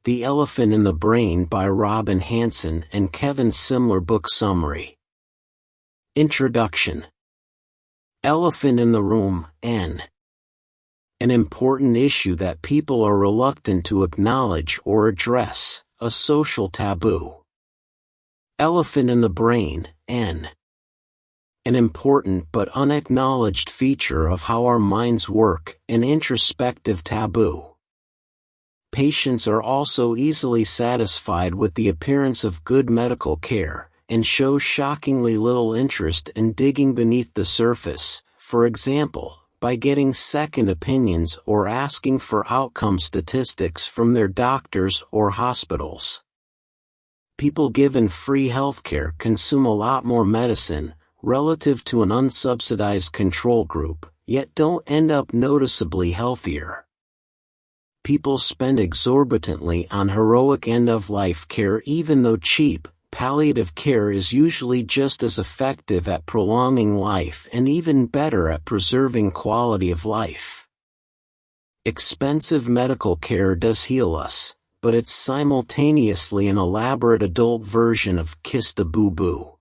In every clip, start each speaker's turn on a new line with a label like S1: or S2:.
S1: The Elephant in the Brain by Robin Hanson and Kevin Simler. Book summary. Introduction. Elephant in the room, N. An important issue that people are reluctant to acknowledge or address, a social taboo. Elephant in the brain, N. An important but unacknowledged feature of how our minds work, an introspective taboo. Patients are also easily satisfied with the appearance of good medical care, and show shockingly little interest in digging beneath the surface, for example, by getting second opinions or asking for outcome statistics from their doctors or hospitals. People given free healthcare consume a lot more medicine, relative to an unsubsidized control group, yet don't end up noticeably healthier. People spend exorbitantly on heroic end-of-life care even though cheap, palliative care is usually just as effective at prolonging life and even better at preserving quality of life. Expensive medical care does heal us, but it's simultaneously an elaborate adult version of kiss the boo-boo.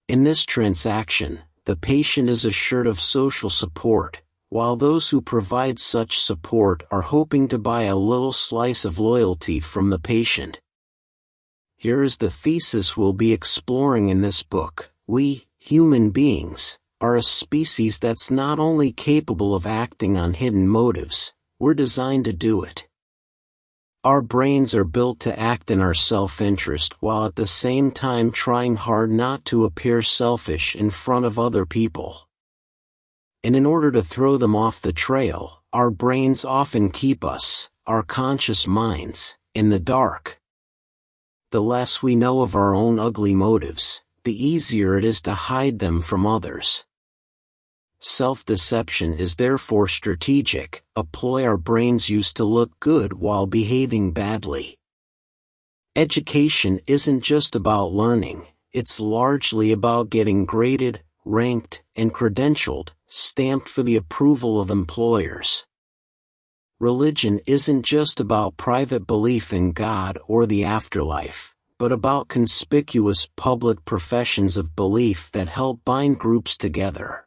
S1: In this transaction, the patient is assured of social support, while those who provide such support are hoping to buy a little slice of loyalty from the patient. Here is the thesis we'll be exploring in this book. We, human beings, are a species that's not only capable of acting on hidden motives, we're designed to do it. Our brains are built to act in our self-interest while at the same time trying hard not to appear selfish in front of other people. And in order to throw them off the trail, our brains often keep us, our conscious minds, in the dark. The less we know of our own ugly motives, the easier it is to hide them from others. Self-deception is therefore strategic, a ploy our brains use to look good while behaving badly. Education isn't just about learning, it's largely about getting graded, ranked, and credentialed, stamped for the approval of employers. Religion isn't just about private belief in God or the afterlife, but about conspicuous public professions of belief that help bind groups together.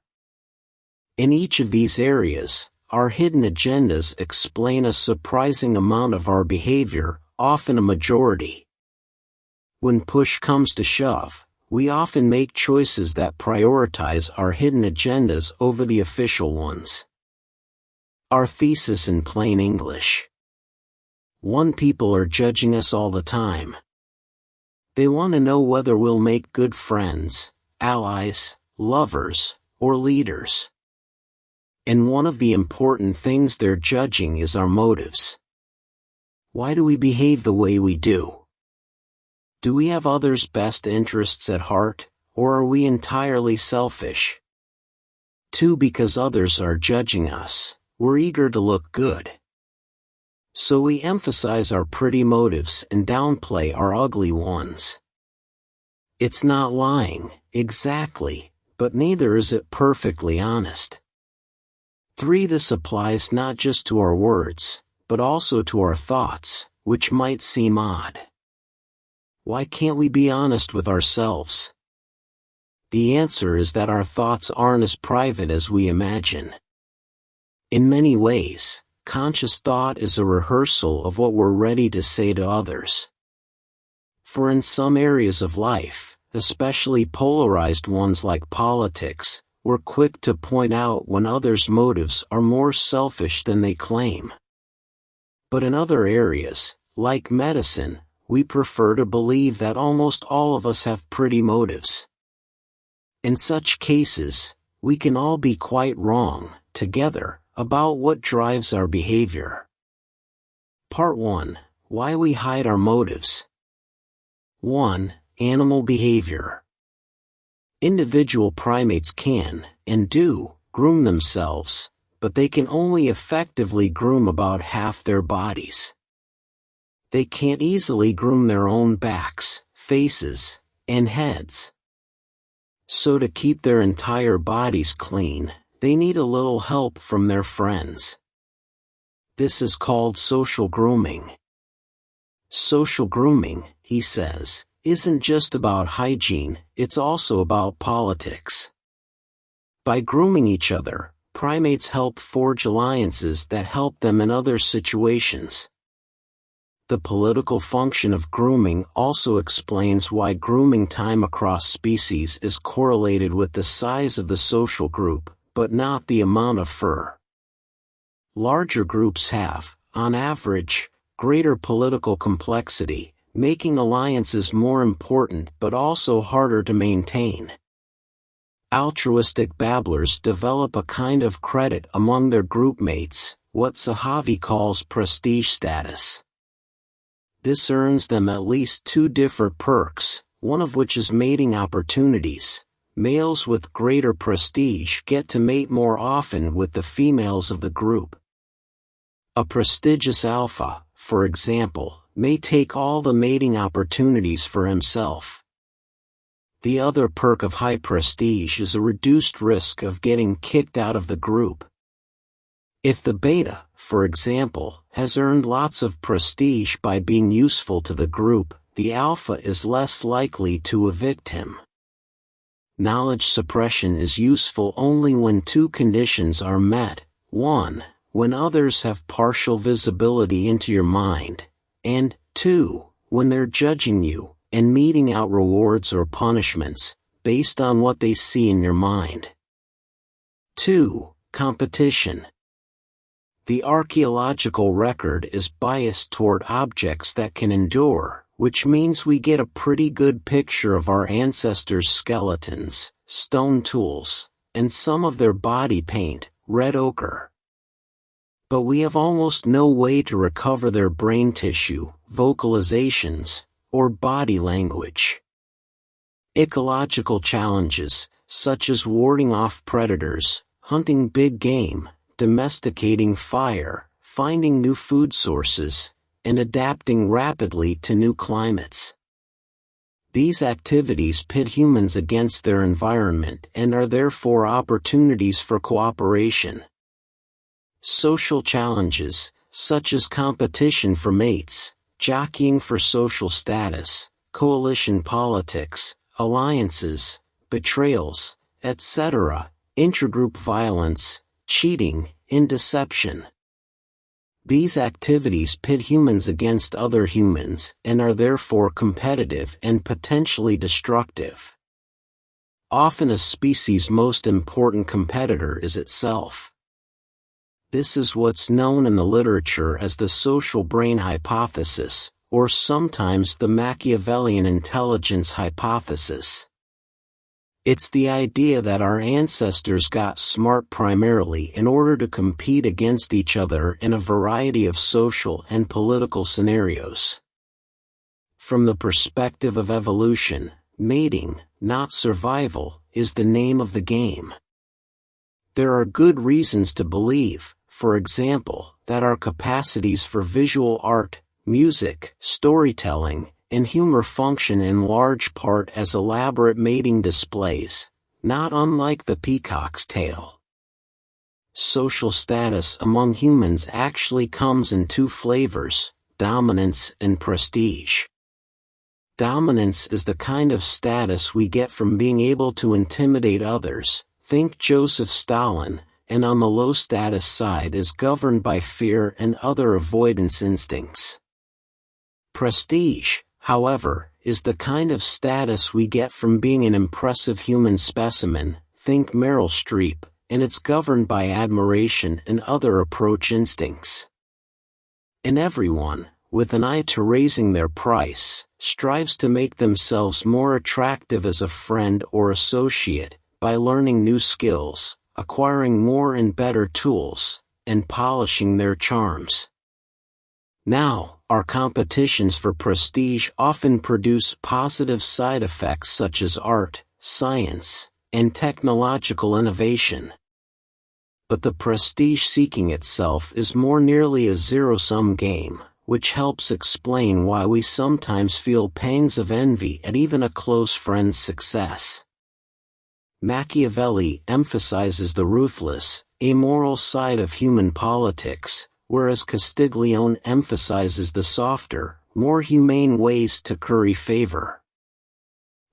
S1: In each of these areas, our hidden agendas explain a surprising amount of our behavior, often a majority. When push comes to shove, we often make choices that prioritize our hidden agendas over the official ones. Our thesis in plain English. 1. People are judging us all the time. They want to know whether we'll make good friends, allies, lovers, or leaders. And one of the important things they're judging is our motives. Why do we behave the way we do? Do we have others' best interests at heart, or are we entirely selfish? 2. Because others are judging us, we're eager to look good. So we emphasize our pretty motives and downplay our ugly ones. It's not lying, exactly, but neither is it perfectly honest. 3. This applies not just to our words, but also to our thoughts, which might seem odd. Why can't we be honest with ourselves? The answer is that our thoughts aren't as private as we imagine. In many ways, conscious thought is a rehearsal of what we're ready to say to others. For in some areas of life, especially polarized ones like politics, we're quick to point out when others' motives are more selfish than they claim. But in other areas, like medicine, we prefer to believe that almost all of us have pretty motives. In such cases, we can all be quite wrong, together, about what drives our behavior. Part 1. Why we hide our motives. 1. Animal behavior. Individual primates can, and do, groom themselves, but they can only effectively groom about half their bodies. They can't easily groom their own backs, faces, and heads. So to keep their entire bodies clean, they need a little help from their friends. This is called social grooming. Social grooming, he says, isn't just about hygiene, it's also about politics. By grooming each other, primates help forge alliances that help them in other situations. The political function of grooming also explains why grooming time across species is correlated with the size of the social group, but not the amount of fur. Larger groups have, on average, greater political complexity, making alliances more important but also harder to maintain. Altruistic babblers develop a kind of credit among their group mates, what Sahavi calls prestige status. This earns them at least two different perks, one of which is mating opportunities. Males with greater prestige get to mate more often with the females of the group. A prestigious alpha, for example, may take all the mating opportunities for himself. The other perk of high prestige is a reduced risk of getting kicked out of the group. If the beta, for example, has earned lots of prestige by being useful to the group, the alpha is less likely to evict him. Knowledge suppression is useful only when two conditions are met: 1, when others have partial visibility into your mind, and 2, when they're judging you and meting out rewards or punishments based on what they see in your mind. 2. Competition. The archaeological record is biased toward objects that can endure, which means we get a pretty good picture of our ancestors' skeletons, stone tools, and some of their body paint, red ochre. But we have almost no way to recover their brain tissue, vocalizations, or body language. Ecological challenges, such as warding off predators, hunting big game, domesticating fire, finding new food sources, and adapting rapidly to new climates. These activities pit humans against their environment and are therefore opportunities for cooperation. Social challenges, such as competition for mates, jockeying for social status, coalition politics, alliances, betrayals, etc., intragroup violence, cheating, and deception. These activities pit humans against other humans and are therefore competitive and potentially destructive. Often a species' most important competitor is itself. This is what's known in the literature as the social brain hypothesis, or sometimes the Machiavellian intelligence hypothesis. It's the idea that our ancestors got smart primarily in order to compete against each other in a variety of social and political scenarios. From the perspective of evolution, mating, not survival, is the name of the game. There are good reasons to believe, for example, that our capacities for visual art, music, storytelling, and humor function in large part as elaborate mating displays, not unlike the peacock's tail. Social status among humans actually comes in two flavors: dominance and prestige. Dominance is the kind of status we get from being able to intimidate others, think Joseph Stalin, and on the low status side is governed by fear and other avoidance instincts. Prestige, however, is the kind of status we get from being an impressive human specimen, think Meryl Streep, and it's governed by admiration and other approach instincts. And everyone, with an eye to raising their price, strives to make themselves more attractive as a friend or associate, by learning new skills, acquiring more and better tools, and polishing their charms. Now, our competitions for prestige often produce positive side effects such as art, science, and technological innovation. But the prestige seeking itself is more nearly a zero-sum game, which helps explain why we sometimes feel pangs of envy at even a close friend's success. Machiavelli emphasizes the ruthless, amoral side of human politics, whereas Castiglione emphasizes the softer, more humane ways to curry favor.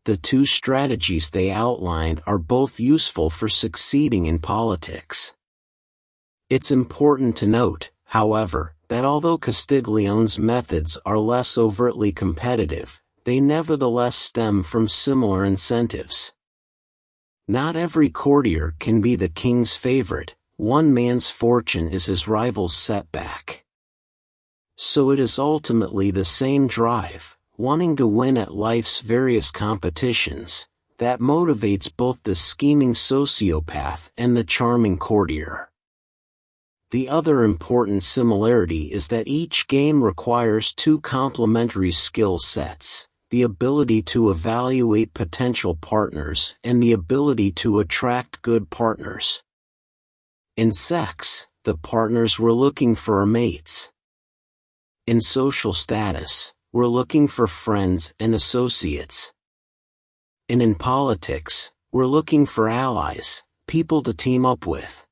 S1: The two strategies they outlined are both useful for succeeding in politics. It's important to note, however, that although Castiglione's methods are less overtly competitive, they nevertheless stem from similar incentives. Not every courtier can be the king's favorite. One man's fortune is his rival's setback. So it is ultimately the same drive, wanting to win at life's various competitions, that motivates both the scheming sociopath and the charming courtier. The other important similarity is that each game requires two complementary skill sets: the ability to evaluate potential partners and the ability to attract good partners. In sex, the partners we're looking for are mates. In social status, we're looking for friends and associates. And in politics, we're looking for allies, people to team up with.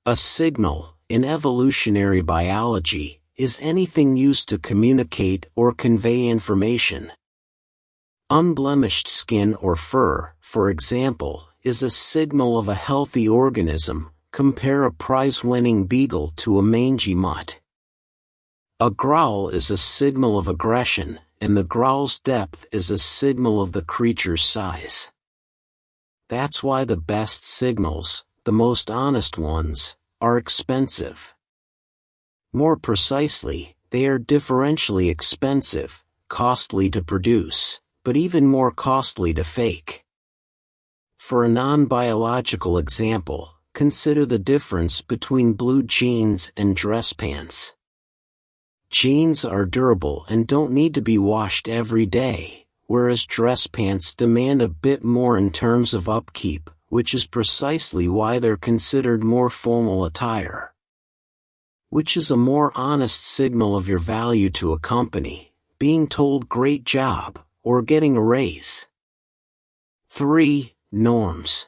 S1: A signal, in evolutionary biology, is anything used to communicate or convey information. Unblemished skin or fur, for example, is a signal of a healthy organism. Compare a prize-winning beagle to a mangy mutt. A growl is a signal of aggression, and the growl's depth is a signal of the creature's size. That's why the best signals, the most honest ones, are expensive. More precisely, they are differentially expensive, costly to produce, but even more costly to fake. For a non-biological example, consider the difference between blue jeans and dress pants. Jeans are durable and don't need to be washed every day, whereas dress pants demand a bit more in terms of upkeep, which is precisely why they're considered more formal attire. Which is a more honest signal of your value to a company, being told "great job," or getting a raise? 3. Norms.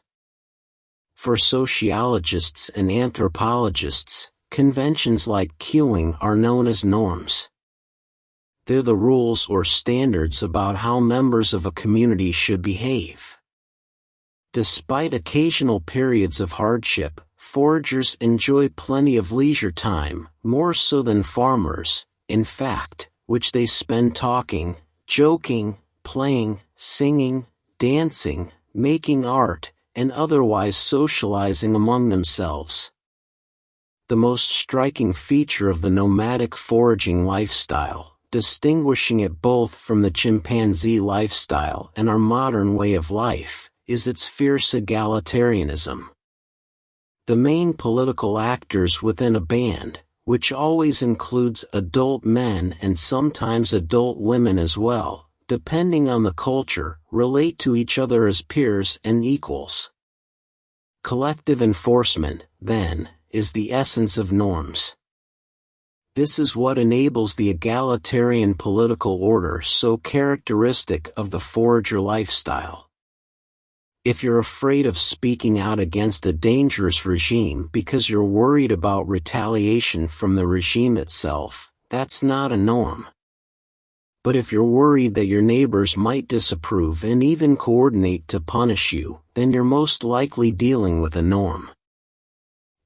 S1: For sociologists and anthropologists, conventions like queuing are known as norms. They're the rules or standards about how members of a community should behave. Despite occasional periods of hardship, foragers enjoy plenty of leisure time, more so than farmers, in fact, which they spend talking, joking, playing, singing, dancing, making art, and otherwise socializing among themselves. The most striking feature of the nomadic foraging lifestyle, distinguishing it both from the chimpanzee lifestyle and our modern way of life, is its fierce egalitarianism. The main political actors within a band, which always includes adult men and sometimes adult women as well, depending on the culture, relate to each other as peers and equals. Collective enforcement, then, is the essence of norms. This is what enables the egalitarian political order so characteristic of the forager lifestyle. If you're afraid of speaking out against a dangerous regime because you're worried about retaliation from the regime itself, that's not a norm. But if you're worried that your neighbors might disapprove and even coordinate to punish you, then you're most likely dealing with a norm.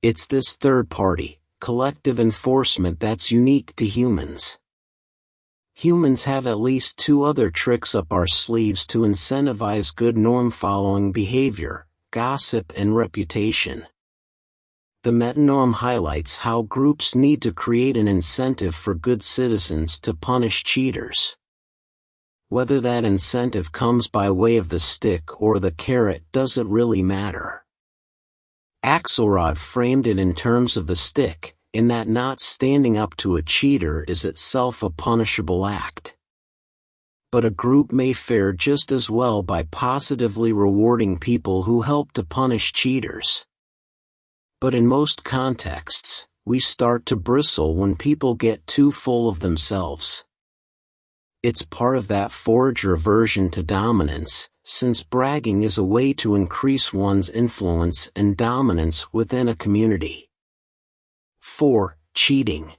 S1: It's this third party, collective enforcement that's unique to humans. Humans have at least two other tricks up our sleeves to incentivize good norm-following behavior: gossip and reputation. The metanorm highlights how groups need to create an incentive for good citizens to punish cheaters. Whether that incentive comes by way of the stick or the carrot doesn't really matter. Axelrod framed it in terms of the stick, in that not standing up to a cheater is itself a punishable act. But a group may fare just as well by positively rewarding people who help to punish cheaters. But in most contexts, we start to bristle when people get too full of themselves. It's part of that forager aversion to dominance, since bragging is a way to increase one's influence and dominance within a community. 4. Cheating.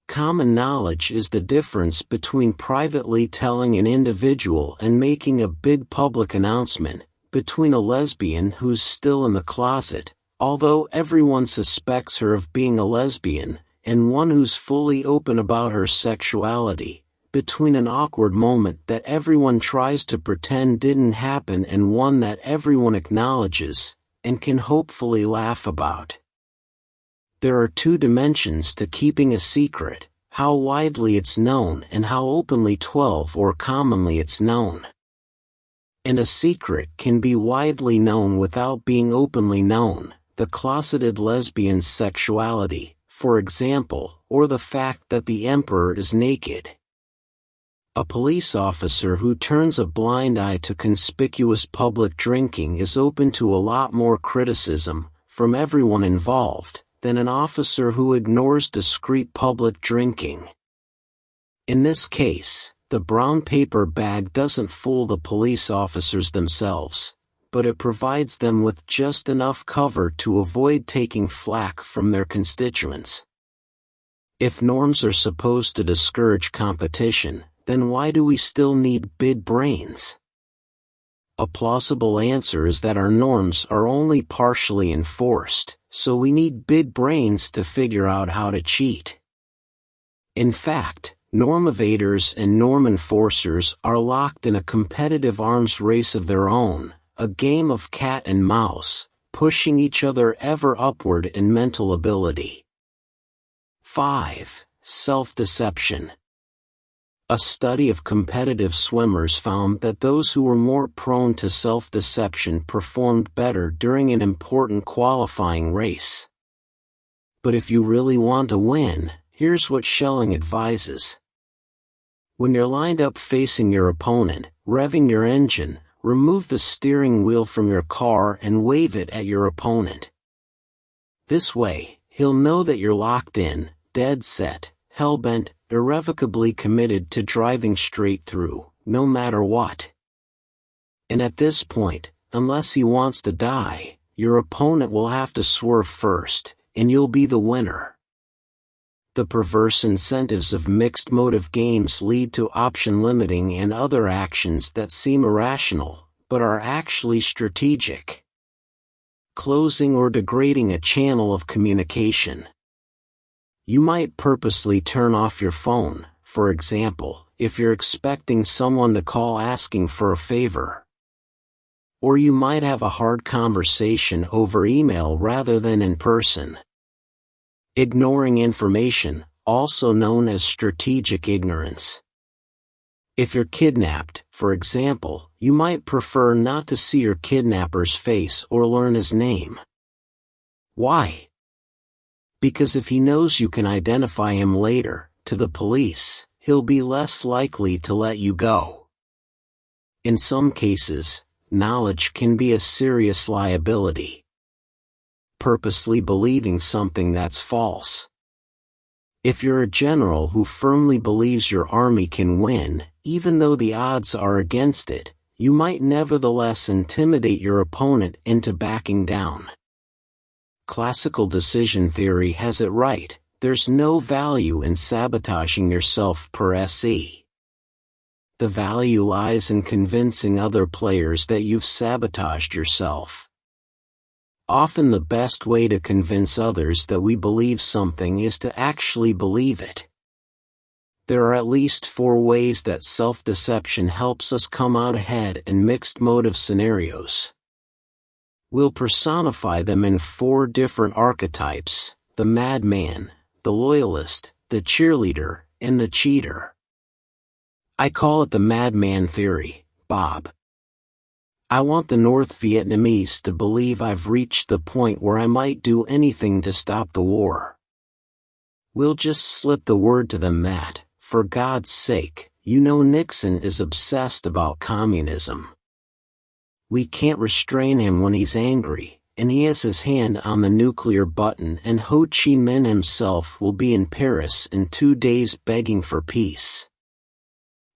S1: Common knowledge is the difference between privately telling an individual and making a big public announcement, between a lesbian who's still in the closet, although everyone suspects her of being a lesbian, and one who's fully open about her sexuality, between an awkward moment that everyone tries to pretend didn't happen and one that everyone acknowledges, and can hopefully laugh about. There are two dimensions to keeping a secret: how widely it's known and how openly or commonly it's known. And a secret can be widely known without being openly known, the closeted lesbian's sexuality, for example, or the fact that the emperor is naked. A police officer who turns a blind eye to conspicuous public drinking is open to a lot more criticism, from everyone involved, than an officer who ignores discreet public drinking. In this case, the brown paper bag doesn't fool the police officers themselves, but it provides them with just enough cover to avoid taking flack from their constituents. If norms are supposed to discourage competition, then why do we still need big brains? A plausible answer is that our norms are only partially enforced, so we need big brains to figure out how to cheat. In fact, norm evaders and norm enforcers are locked in a competitive arms race of their own, a game of cat and mouse, pushing each other ever upward in mental ability. 5. Self-deception. A study of competitive swimmers found that those who were more prone to self-deception performed better during an important qualifying race. But if you really want to win, here's what Schelling advises. When you're lined up facing your opponent, revving your engine, remove the steering wheel from your car and wave it at your opponent. This way, he'll know that you're locked in, dead set, hell-bent, irrevocably committed to driving straight through, no matter what. And at this point, unless he wants to die, your opponent will have to swerve first, and you'll be the winner. The perverse incentives of mixed motive games lead to option limiting and other actions that seem irrational, but are actually strategic. Closing or degrading a channel of communication. You might purposely turn off your phone, for example, if you're expecting someone to call asking for a favor. Or you might have a hard conversation over email rather than in person. Ignoring information, also known as strategic ignorance. If you're kidnapped, for example, you might prefer not to see your kidnapper's face or learn his name. Why? Because if he knows you can identify him later, to the police, he'll be less likely to let you go. In some cases, knowledge can be a serious liability. Purposely believing something that's false. If you're a general who firmly believes your army can win, even though the odds are against it, you might nevertheless intimidate your opponent into backing down. Classical decision theory has it right: there's no value in sabotaging yourself per se. The value lies in convincing other players that you've sabotaged yourself. Often the best way to convince others that we believe something is to actually believe it. There are at least 4 ways that self-deception helps us come out ahead in mixed motive scenarios. We'll personify them in 4 different archetypes: the madman, the loyalist, the cheerleader, and the cheater. I call it the madman theory, Bob. I want the North Vietnamese to believe I've reached the point where I might do anything to stop the war. We'll just slip the word to them that, for God's sake, you know Nixon is obsessed about communism. We can't restrain him when he's angry, and he has his hand on the nuclear button, and Ho Chi Minh himself will be in Paris in 2 days begging for peace.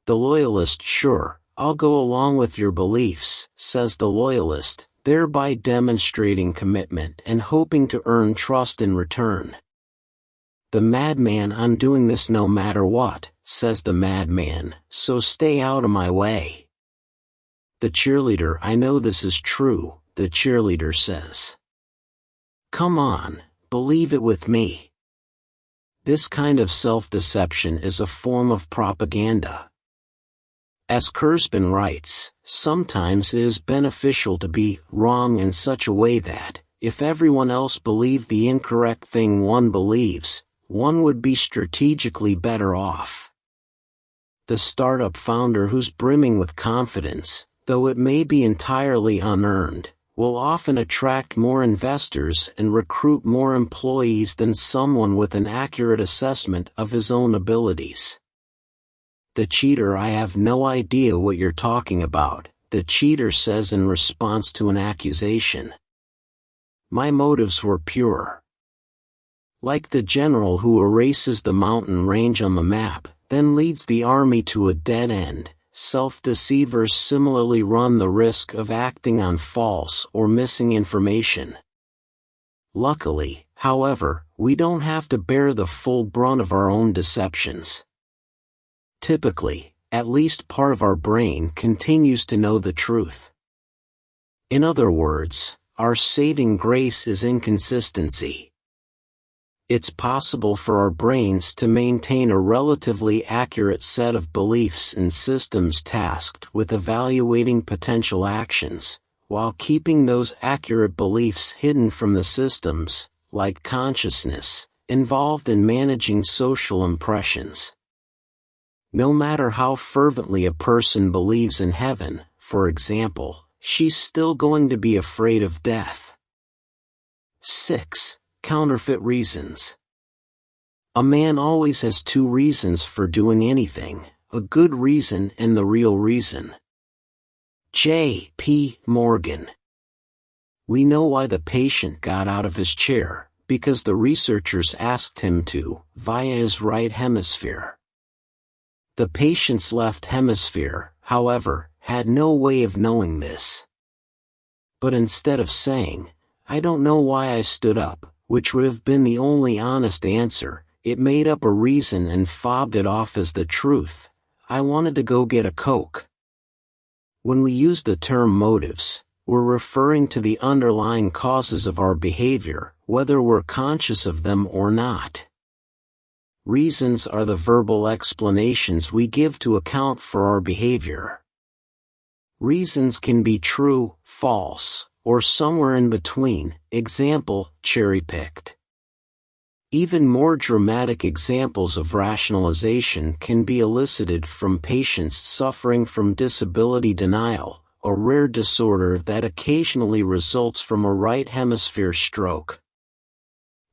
S1: The loyalist: sure, I'll go along with your beliefs, says the loyalist, thereby demonstrating commitment and hoping to earn trust in return. "The madman, I'm doing this no matter what," says the madman, "so stay out of my way." The cheerleader, "I know this is true," the cheerleader says. "Come on, believe it with me." This kind of self-deception is a form of propaganda. As Kurzban writes, sometimes it is beneficial to be wrong in such a way that, if everyone else believed the incorrect thing one believes, one would be strategically better off. The startup founder who's brimming with confidence, though it may be entirely unearned, will often attract more investors and recruit more employees than someone with an accurate assessment of his own abilities. The cheater, "I have no idea what you're talking about," the cheater says in response to an accusation. "My motives were pure." Like the general who erases the mountain range on the map, then leads the army to a dead end, self-deceivers similarly run the risk of acting on false or missing information. Luckily, however, we don't have to bear the full brunt of our own deceptions. Typically, at least part of our brain continues to know the truth. In other words, our saving grace is inconsistency. It's possible for our brains to maintain a relatively accurate set of beliefs and systems tasked with evaluating potential actions, while keeping those accurate beliefs hidden from the systems, like consciousness, involved in managing social impressions. No matter how fervently a person believes in heaven, for example, she's still going to be afraid of death. 6. Counterfeit reasons. A man always has two reasons for doing anything, a good reason and the real reason. J. P. Morgan. We know why the patient got out of his chair, because the researchers asked him to, via his right hemisphere. The patient's left hemisphere, however, had no way of knowing this. But instead of saying, "I don't know why I stood up," which would have been the only honest answer, it made up a reason and fobbed it off as the truth. "I wanted to go get a Coke." When we use the term motives, we're referring to the underlying causes of our behavior, whether we're conscious of them or not. Reasons are the verbal explanations we give to account for our behavior. Reasons can be true, false, or somewhere in between, example, cherry-picked. Even more dramatic examples of rationalization can be elicited from patients suffering from disability denial, a rare disorder that occasionally results from a right hemisphere stroke.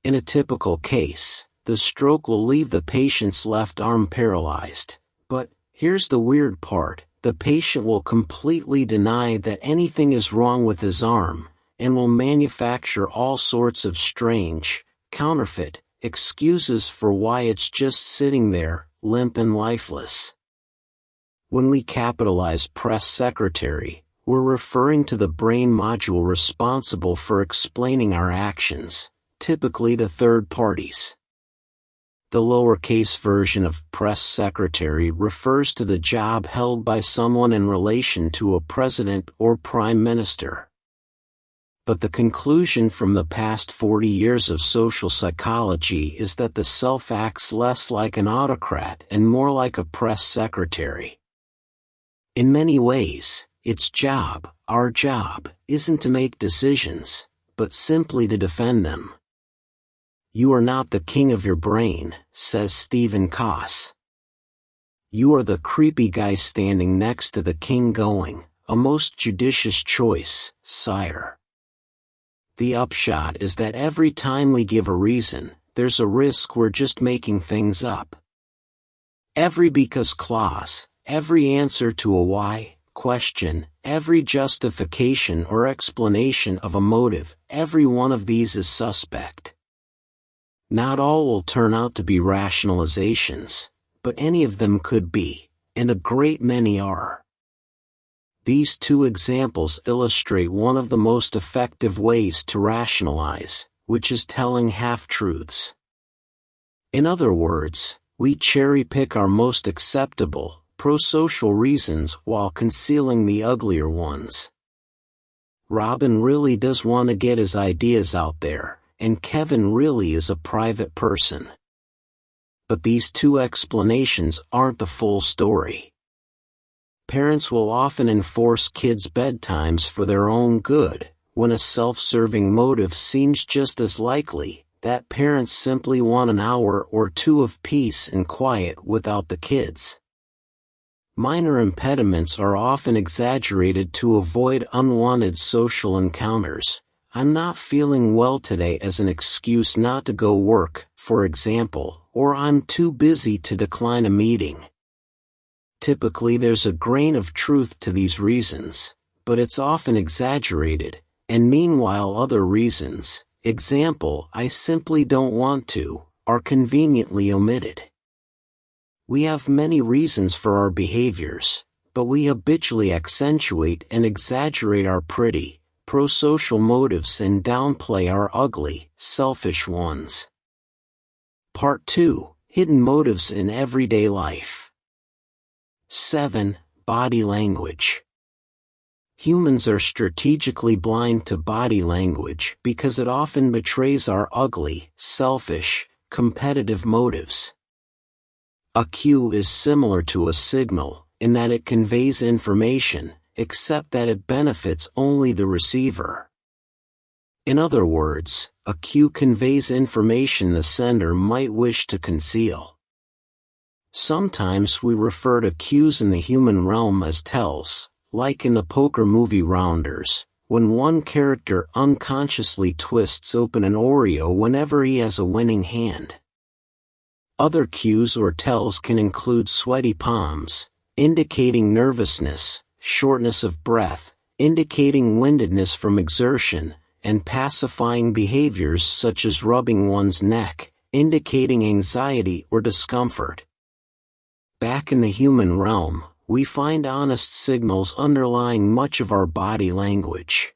S1: In a typical case, the stroke will leave the patient's left arm paralyzed. But, here's the weird part, the patient will completely deny that anything is wrong with his arm, and will manufacture all sorts of strange, counterfeit, excuses for why it's just sitting there, limp and lifeless. When we capitalize press secretary, we're referring to the brain module responsible for explaining our actions, typically to third parties. The lowercase version of press secretary refers to the job held by someone in relation to a president or prime minister. But the conclusion from the past 40 years of social psychology is that the self acts less like an autocrat and more like a press secretary. In many ways, its job, our job, isn't to make decisions, but simply to defend them. "You are not the king of your brain," says Stephen Koss. "You are the creepy guy standing next to the king going, 'A most judicious choice, sire.'" The upshot is that every time we give a reason, there's a risk we're just making things up. Every because clause, every answer to a why question, every justification or explanation of a motive, every one of these is suspect. Not all will turn out to be rationalizations, but any of them could be, and a great many are. These two examples illustrate one of the most effective ways to rationalize, which is telling half-truths. In other words, we cherry-pick our most acceptable, pro-social reasons while concealing the uglier ones. Robin really does want to get his ideas out there, and Kevin really is a private person. But these two explanations aren't the full story. Parents will often enforce kids' bedtimes for their own good, when a self-serving motive seems just as likely, that parents simply want an hour or two of peace and quiet without the kids. Minor impediments are often exaggerated to avoid unwanted social encounters. I'm not feeling well today as an excuse not to go work, for example, or I'm too busy to decline a meeting. Typically there's a grain of truth to these reasons, but it's often exaggerated, and meanwhile other reasons, example, I simply don't want to, are conveniently omitted. We have many reasons for our behaviors, but we habitually accentuate and exaggerate our pretty, pro-social motives and downplay our ugly, selfish ones. Part 2. Hidden motives in everyday life. 7. Body language. Humans are strategically blind to body language because it often betrays our ugly, selfish, competitive motives. A cue is similar to a signal, in that it conveys information, except that it benefits only the receiver. In other words, a cue conveys information the sender might wish to conceal. Sometimes we refer to cues in the human realm as tells, like in the poker movie Rounders, when one character unconsciously twists open an Oreo whenever he has a winning hand. Other cues or tells can include sweaty palms, indicating nervousness, shortness of breath, indicating windedness from exertion, and pacifying behaviors such as rubbing one's neck, indicating anxiety or discomfort. Back in the human realm, we find honest signals underlying much of our body language.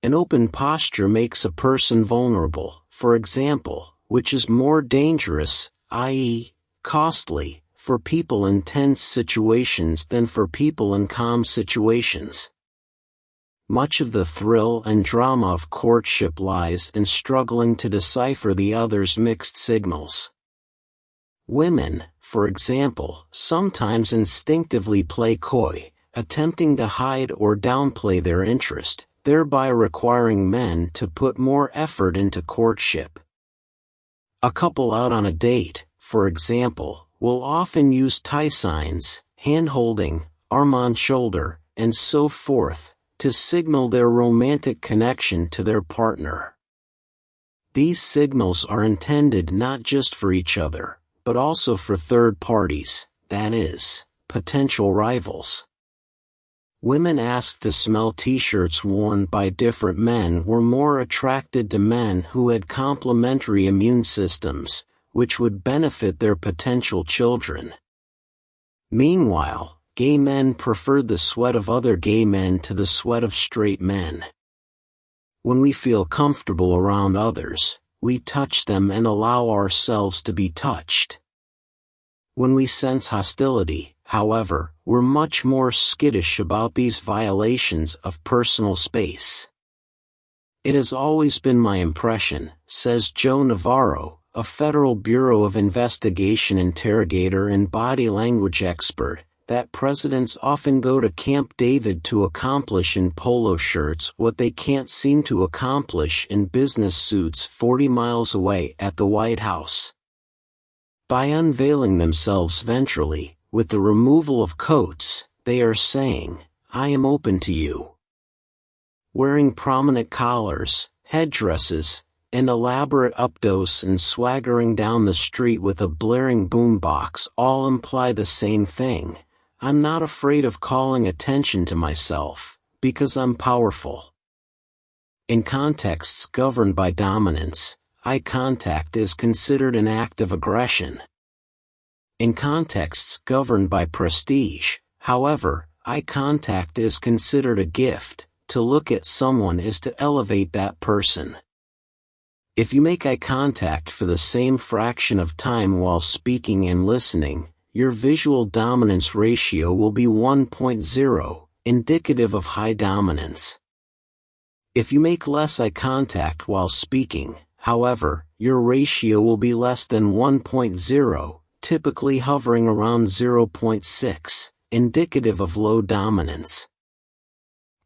S1: An open posture makes a person vulnerable, for example, which is more dangerous, i.e., costly, for people in tense situations than for people in calm situations. Much of the thrill and drama of courtship lies in struggling to decipher the other's mixed signals. Women, for example, sometimes instinctively play coy, attempting to hide or downplay their interest, thereby requiring men to put more effort into courtship. A couple out on a date, for example, will often use tie signs, hand-holding, arm on shoulder, and so forth, to signal their romantic connection to their partner. These signals are intended not just for each other, but also for third parties, that is, potential rivals. Women asked to smell t-shirts worn by different men were more attracted to men who had complementary immune systems, which would benefit their potential children. Meanwhile, gay men preferred the sweat of other gay men to the sweat of straight men. When we feel comfortable around others, we touch them and allow ourselves to be touched. When we sense hostility, however, we're much more skittish about these violations of personal space. It has always been my impression, says Joe Navarro, a Federal Bureau of Investigation interrogator and body language expert, that presidents often go to Camp David to accomplish in polo shirts what they can't seem to accomplish in business suits 40 miles away at the White House. By unveiling themselves ventrally, with the removal of coats, they are saying, "I am open to you." Wearing prominent collars, headdresses, and elaborate updos and swaggering down the street with a blaring boombox all imply the same thing. I'm not afraid of calling attention to myself, because I'm powerful. In contexts governed by dominance, eye contact is considered an act of aggression. In contexts governed by prestige, however, eye contact is considered a gift. To look at someone is to elevate that person. If you make eye contact for the same fraction of time while speaking and listening, your visual dominance ratio will be 1.0, indicative of high dominance. If you make less eye contact while speaking, however, your ratio will be less than 1.0, typically hovering around 0.6, indicative of low dominance.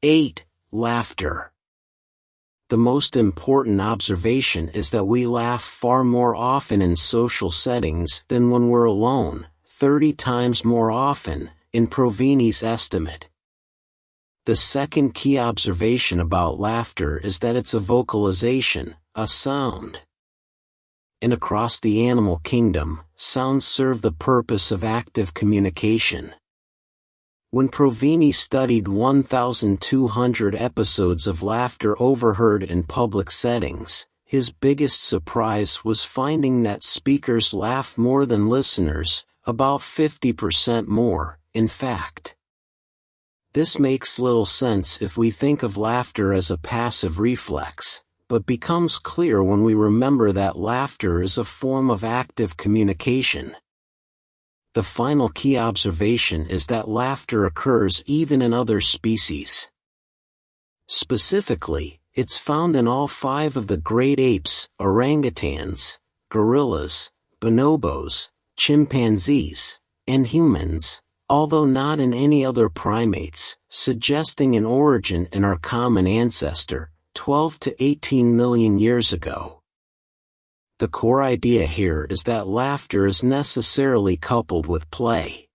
S1: 8. Laughter. The most important observation is that we laugh far more often in social settings than when we're alone, 30 times more often, in Provini's estimate. The second key observation about laughter is that it's a vocalization, a sound. And across the animal kingdom, sounds serve the purpose of active communication. When Provini studied 1,200 episodes of laughter overheard in public settings, his biggest surprise was finding that speakers laugh more than listeners, about 50% more, in fact. This makes little sense if we think of laughter as a passive reflex, but becomes clear when we remember that laughter is a form of active communication. The final key observation is that laughter occurs even in other species. Specifically, it's found in all 5 of the great apes, orangutans, gorillas, bonobos, chimpanzees, and humans, although not in any other primates, suggesting an origin in our common ancestor, 12 to 18 million years ago. The core idea here is that laughter is necessarily coupled with play.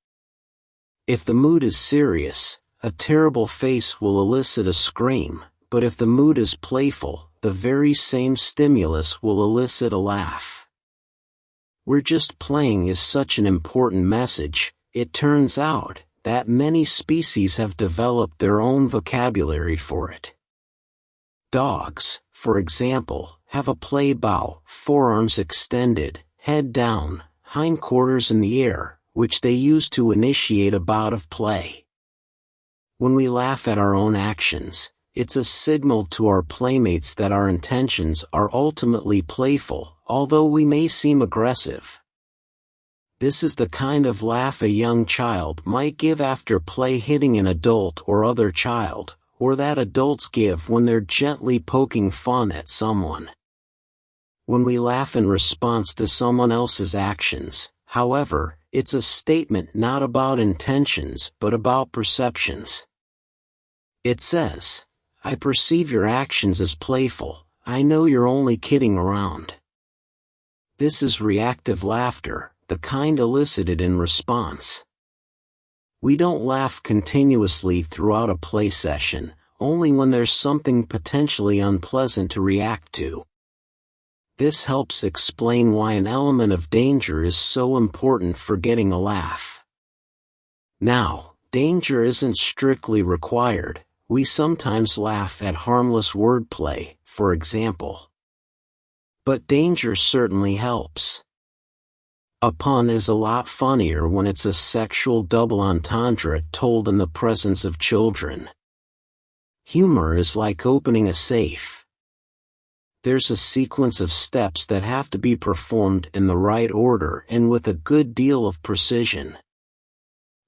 S1: If the mood is serious, a terrible face will elicit a scream, but if the mood is playful, the very same stimulus will elicit a laugh. We're just playing is such an important message. It turns out that many species have developed their own vocabulary for it. Dogs, for example, have a play bow, forearms extended, head down, hindquarters in the air, which they use to initiate a bout of play. When we laugh at our own actions, it's a signal to our playmates that our intentions are ultimately playful, although we may seem aggressive. This is the kind of laugh a young child might give after play hitting an adult or other child, or that adults give when they're gently poking fun at someone. When we laugh in response to someone else's actions, however, it's a statement not about intentions but about perceptions. It says, "I perceive your actions as playful, I know you're only kidding around." This is reactive laughter, the kind elicited in response. We don't laugh continuously throughout a play session, only when there's something potentially unpleasant to react to. This helps explain why an element of danger is so important for getting a laugh. Now, danger isn't strictly required. We sometimes laugh at harmless wordplay, for example. But danger certainly helps. A pun is a lot funnier when it's a sexual double entendre told in the presence of children. Humor is like opening a safe. There's a sequence of steps that have to be performed in the right order and with a good deal of precision.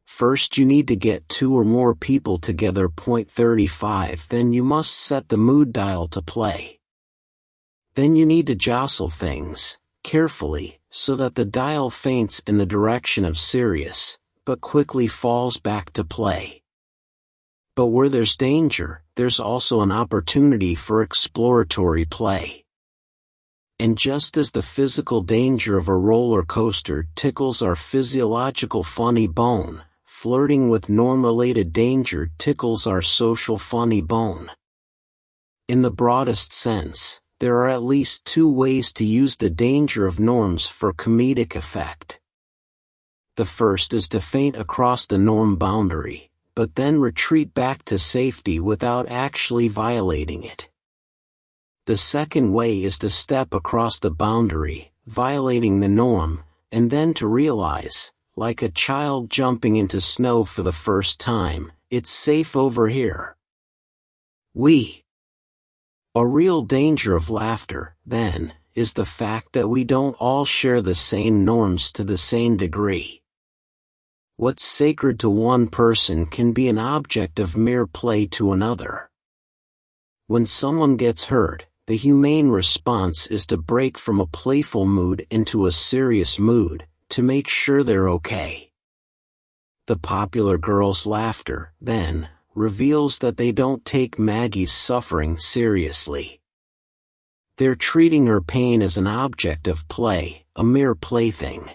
S1: First, you need to get 2 or more people together. 35. Then you must set the mood dial to play. Then you need to jostle things, carefully, so that the dial feints in the direction of serious, but quickly falls back to play. But where there's danger, there's also an opportunity for exploratory play. And just as the physical danger of a roller coaster tickles our physiological funny bone, flirting with norm-related danger tickles our social funny bone. In the broadest sense, there are at least 2 ways to use the danger of norms for comedic effect. The first is to feint across the norm boundary, but then retreat back to safety without actually violating it. The second way is to step across the boundary, violating the norm, and then to realize, like a child jumping into snow for the first time, it's safe over here. We A real danger of laughter, then, is the fact that we don't all share the same norms to the same degree. What's sacred to one person can be an object of mere play to another. When someone gets hurt, the humane response is to break from a playful mood into a serious mood, to make sure they're okay. The popular girl's laughter, then, reveals that they don't take Maggie's suffering seriously. They're treating her pain as an object of play, a mere plaything.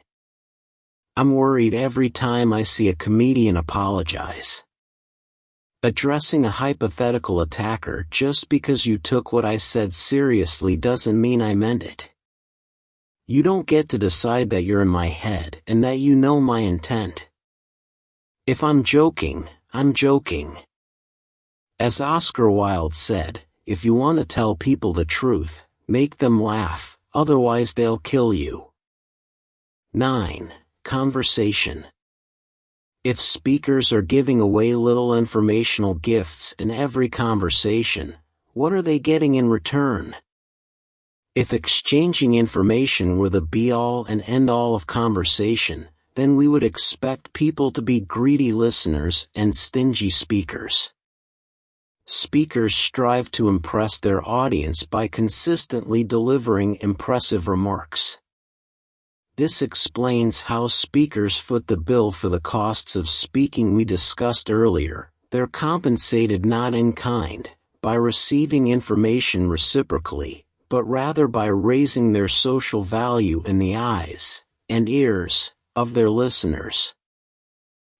S1: I'm worried every time I see a comedian apologize. Addressing a hypothetical attacker just because you took what I said seriously doesn't mean I meant it. You don't get to decide that you're in my head and that you know my intent. If I'm joking, I'm joking. As Oscar Wilde said, if you want to tell people the truth, make them laugh, otherwise they'll kill you. 9. Conversation. If speakers are giving away little informational gifts in every conversation, what are they getting in return? If exchanging information were the be-all and end-all of conversation, then we would expect people to be greedy listeners and stingy speakers. Speakers strive to impress their audience by consistently delivering impressive remarks. This explains how speakers foot the bill for the costs of speaking we discussed earlier. They're compensated not in kind, by receiving information reciprocally, but rather by raising their social value in the eyes and ears of their listeners.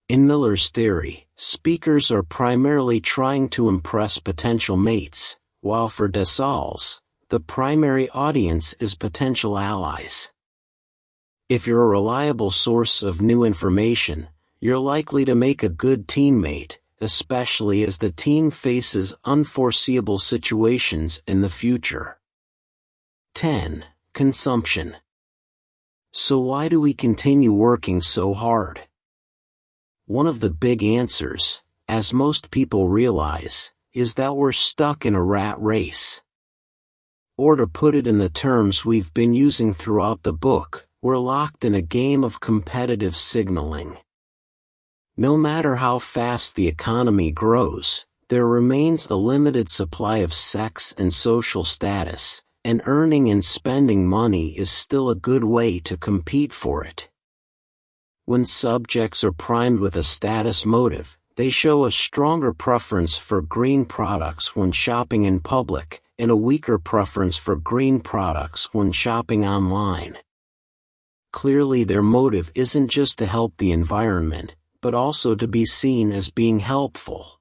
S1: In Miller's theory, speakers are primarily trying to impress potential mates, while for Dessalles, the primary audience is potential allies. If you're a reliable source of new information, you're likely to make a good teammate, especially as the team faces unforeseeable situations in the future. 10. Consumption. So why do we continue working so hard? One of the big answers, as most people realize, is that we're stuck in a rat race. Or to put it in the terms we've been using throughout the book, we're locked in a game of competitive signaling. No matter how fast the economy grows, there remains a limited supply of sex and social status, and earning and spending money is still a good way to compete for it. When subjects are primed with a status motive, they show a stronger preference for green products when shopping in public, and a weaker preference for green products when shopping online. Clearly their motive isn't just to help the environment, but also to be seen as being helpful.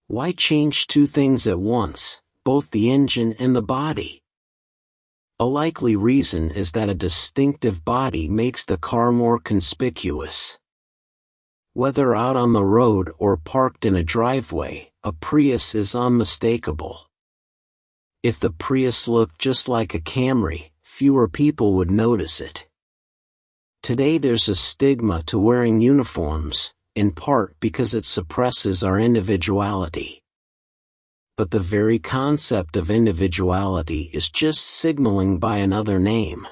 S1: Why change two things at once, both the engine and the body? A likely reason is that a distinctive body makes the car more conspicuous. Whether out on the road or parked in a driveway, a Prius is unmistakable. If the Prius looked just like a Camry, fewer people would notice it. Today there's a stigma to wearing uniforms, in part because it suppresses our individuality. But the very concept of individuality is just signaling by another name.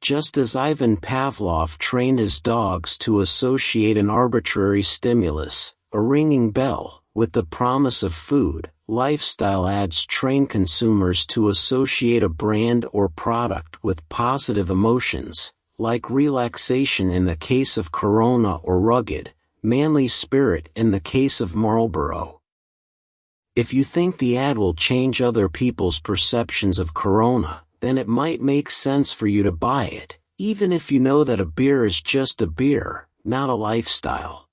S1: Just as Ivan Pavlov trained his dogs to associate an arbitrary stimulus, a ringing bell, with the promise of food, lifestyle ads train consumers to associate a brand or product with positive emotions, like relaxation in the case of Corona or rugged, manly spirit in the case of Marlboro. If you think the ad will change other people's perceptions of Corona, then it might make sense for you to buy it, even if you know that a beer is just a beer, not a lifestyle.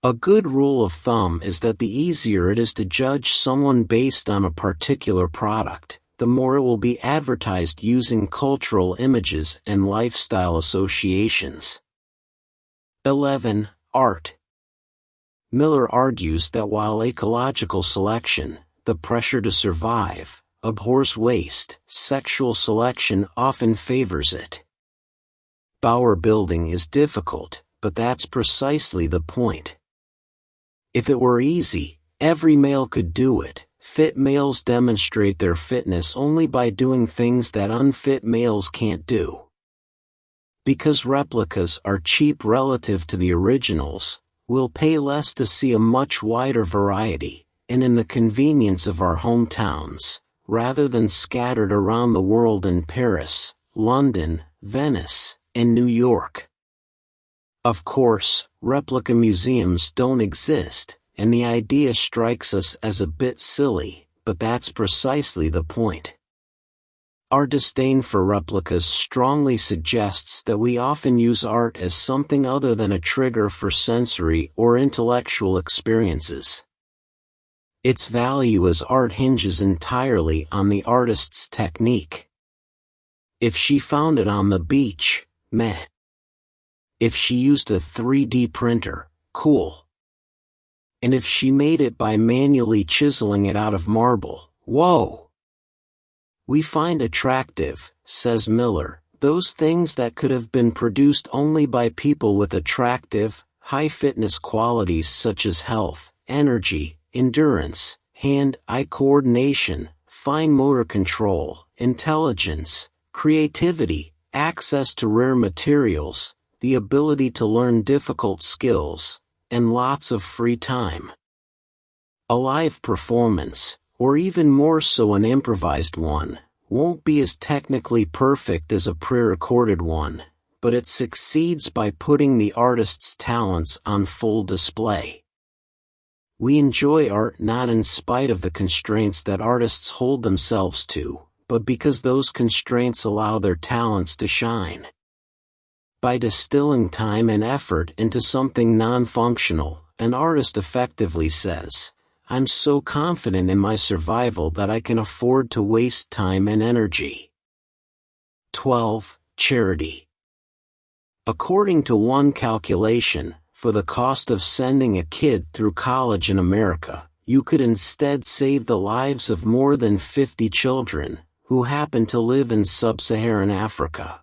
S1: A good rule of thumb is that the easier it is to judge someone based on a particular product, the more it will be advertised using cultural images and lifestyle associations. 11. Art. Miller argues that while ecological selection, the pressure to survive, abhors waste, sexual selection often favors it. Bower building is difficult, but that's precisely the point. If it were easy, every male could do it, Fit males demonstrate their fitness only by doing things that unfit males can't do. Because replicas are cheap relative to the originals, we'll pay less to see a much wider variety, and in the convenience of our hometowns, rather than scattered around the world in Paris, London, Venice, and New York. Of course, replica museums don't exist, and the idea strikes us as a bit silly, but that's precisely the point. Our disdain for replicas strongly suggests that we often use art as something other than a trigger for sensory or intellectual experiences. Its value as art hinges entirely on the artist's technique. If she found it on the beach, meh. If she used a 3D printer, cool. And if she made it by manually chiseling it out of marble, whoa! We find attractive, says Miller, those things that could have been produced only by people with attractive, high fitness qualities such as health, energy, endurance, hand-eye coordination, fine motor control, intelligence, creativity, access to rare materials, the ability to learn difficult skills, and lots of free time. A live performance, or even more so an improvised one, won't be as technically perfect as a pre-recorded one, but it succeeds by putting the artist's talents on full display. We enjoy art not in spite of the constraints that artists hold themselves to, but because those constraints allow their talents to shine. By distilling time and effort into something non-functional, an artist effectively says, "I'm so confident in my survival that I can afford to waste time and energy." 12. Charity. According to one calculation, for the cost of sending a kid through college in America, you could instead save the lives of more than 50 children, who happen to live in sub-Saharan Africa.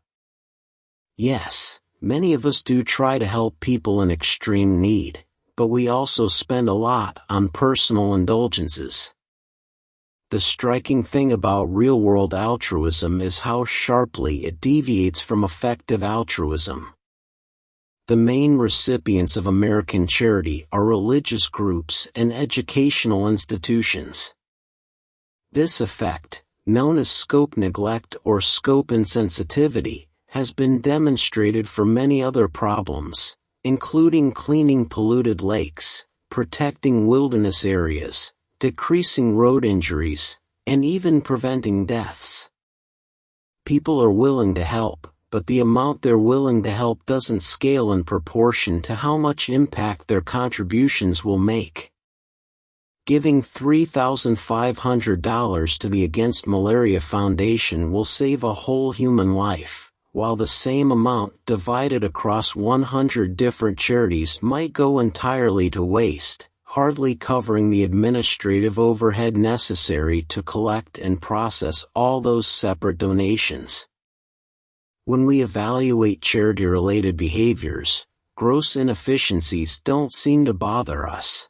S1: Yes, many of us do try to help people in extreme need, but we also spend a lot on personal indulgences. The striking thing about real-world altruism is how sharply it deviates from effective altruism. The main recipients of American charity are religious groups and educational institutions. This effect, known as scope neglect or scope insensitivity, has been demonstrated for many other problems, including cleaning polluted lakes, protecting wilderness areas, decreasing road injuries, and even preventing deaths. People are willing to help, but the amount they're willing to help doesn't scale in proportion to how much impact their contributions will make. Giving $3,500 to the Against Malaria Foundation will save a whole human life, while the same amount divided across 100 different charities might go entirely to waste, hardly covering the administrative overhead necessary to collect and process all those separate donations. When we evaluate charity-related behaviors, gross inefficiencies don't seem to bother us.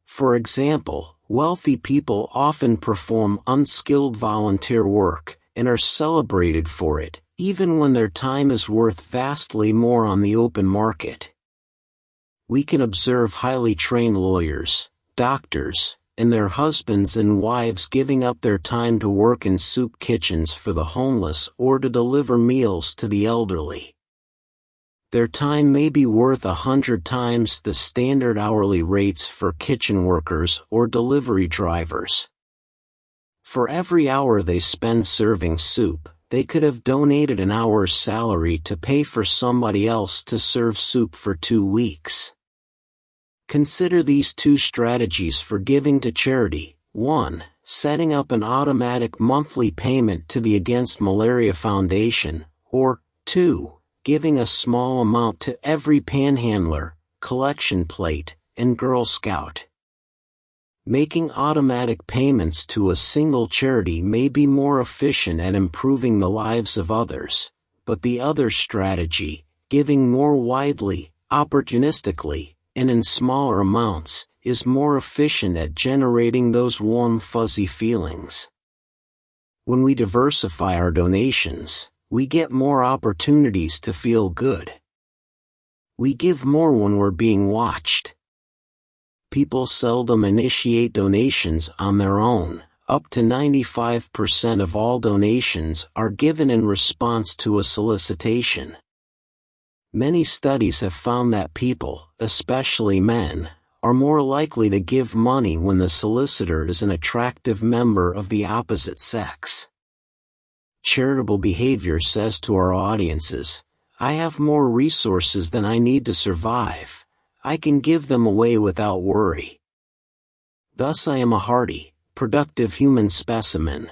S1: For example, wealthy people often perform unskilled volunteer work, and are celebrated for it, even when their time is worth vastly more on the open market. We can observe highly trained lawyers, doctors, and their husbands and wives giving up their time to work in soup kitchens for the homeless or to deliver meals to the elderly. Their time may be worth 100 times the standard hourly rates for kitchen workers or delivery drivers. For every hour they spend serving soup, they could have donated an hour's salary to pay for somebody else to serve soup for 2 weeks. Consider these two strategies for giving to charity. 1. Setting up an automatic monthly payment to the Against Malaria Foundation, or 2. Giving a small amount to every panhandler, collection plate, and Girl Scout. Making automatic payments to a single charity may be more efficient at improving the lives of others, but the other strategy, giving more widely, opportunistically, and in smaller amounts, is more efficient at generating those warm fuzzy feelings. When we diversify our donations, we get more opportunities to feel good. We give more when we're being watched. People seldom initiate donations on their own. Up to 95% of all donations are given in response to a solicitation. Many studies have found that people, especially men, are more likely to give money when the solicitor is an attractive member of the opposite sex. Charitable behavior says to our audiences, "I have more resources than I need to survive. I can give them away without worry. Thus I am a hearty, productive human specimen."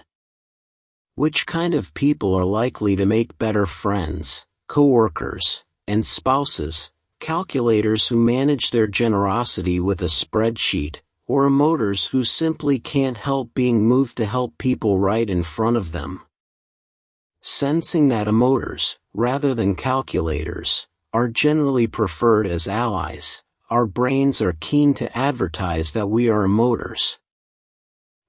S1: Which kind of people are likely to make better friends, co-workers, and spouses? Calculators who manage their generosity with a spreadsheet, or emoters who simply can't help being moved to help people right in front of them? Sensing that emoters, rather than calculators, are generally preferred as allies, our brains are keen to advertise that we are emoters.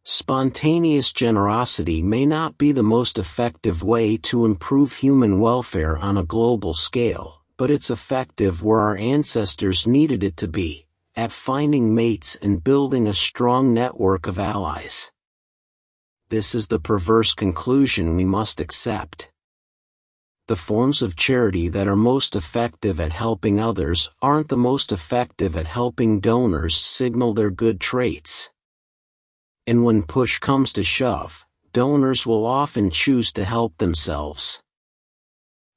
S1: Spontaneous generosity may not be the most effective way to improve human welfare on a global scale, but it's effective where our ancestors needed it to be, at finding mates and building a strong network of allies. This is the perverse conclusion we must accept. The forms of charity that are most effective at helping others aren't the most effective at helping donors signal their good traits. And when push comes to shove, donors will often choose to help themselves.